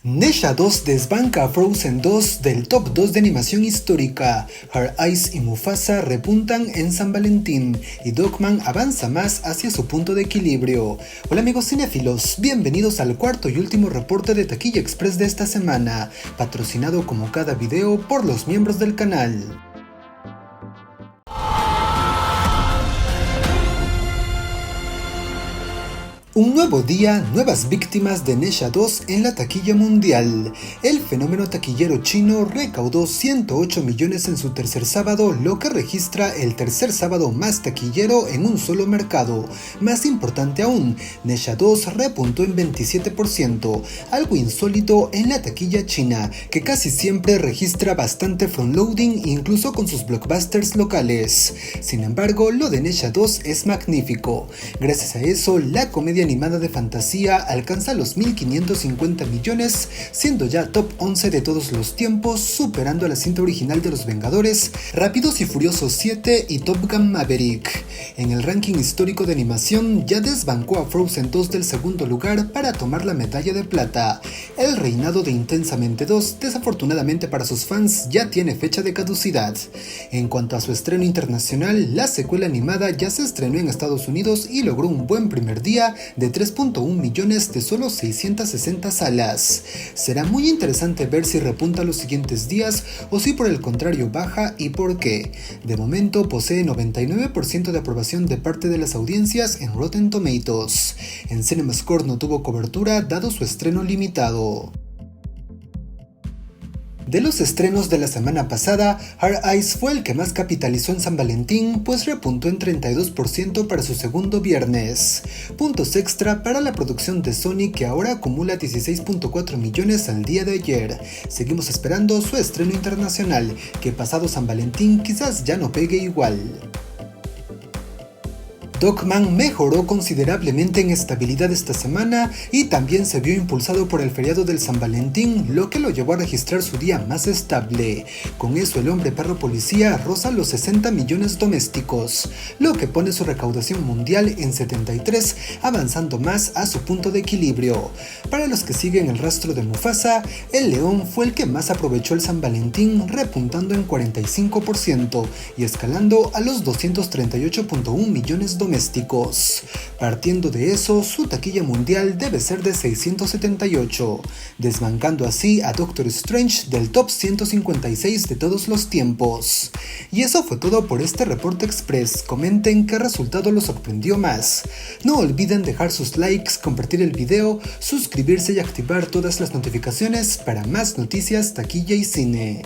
Nesha 2 desbanca a Frozen 2 del top 2 de animación histórica. Her Eyes y Mufasa repuntan en San Valentín y Dogman avanza más hacia su punto de equilibrio. Hola amigos cinéfilos, bienvenidos al cuarto y último reporte de Taquilla Express de esta semana, patrocinado como cada video por los miembros del canal. Un nuevo día, nuevas víctimas de Nesha 2 en la taquilla mundial. El fenómeno taquillero chino recaudó 108 millones en su tercer sábado, lo que registra el tercer sábado más taquillero en un solo mercado. Más importante aún, Nesha 2 repuntó en 27%, algo insólito en la taquilla china, que casi siempre registra bastante frontloading incluso con sus blockbusters locales. Sin embargo, lo de Nesha 2 es magnífico. Gracias a eso, la comedia animada de fantasía alcanza los 1.550 millones, siendo ya top 11 de todos los tiempos, superando a la cinta original de los Vengadores, Rápidos y Furiosos 7 y Top Gun Maverick. En el ranking histórico de animación ya desbancó a Frozen 2 del segundo lugar para tomar la medalla de plata. El reinado de Intensamente 2, desafortunadamente para sus fans, ya tiene fecha de caducidad. En cuanto a su estreno internacional, la secuela animada ya se estrenó en Estados Unidos y logró un buen primer día de 3.1 millones de solo 660 salas. Será muy interesante ver si repunta los siguientes días o si por el contrario baja y por qué. De momento posee 99% de aprobación de parte de las audiencias en Rotten Tomatoes. En CinemaScore no tuvo cobertura dado su estreno limitado. De los estrenos de la semana pasada, Her Eyes fue el que más capitalizó en San Valentín, pues repuntó en 32% para su segundo viernes. Puntos extra para la producción de Sony, que ahora acumula 16.4 millones al día de ayer. Seguimos esperando su estreno internacional, que pasado San Valentín quizás ya no pegue igual. Dogman mejoró considerablemente en estabilidad esta semana y también se vio impulsado por el feriado del San Valentín, lo que lo llevó a registrar su día más estable. Con eso el hombre perro policía roza los 60 millones domésticos, lo que pone su recaudación mundial en 73, avanzando más a su punto de equilibrio. Para los que siguen el rastro de Mufasa, el león fue el que más aprovechó el San Valentín, repuntando en 45% y escalando a los 238.1 millones domésticos. Partiendo de eso, su taquilla mundial debe ser de 678, desbancando así a Doctor Strange del top 156 de todos los tiempos. Y eso fue todo por este reporte express. Comenten qué resultado los sorprendió más. No olviden dejar sus likes, compartir el video, suscribirse y activar todas las notificaciones para más noticias, taquilla y cine.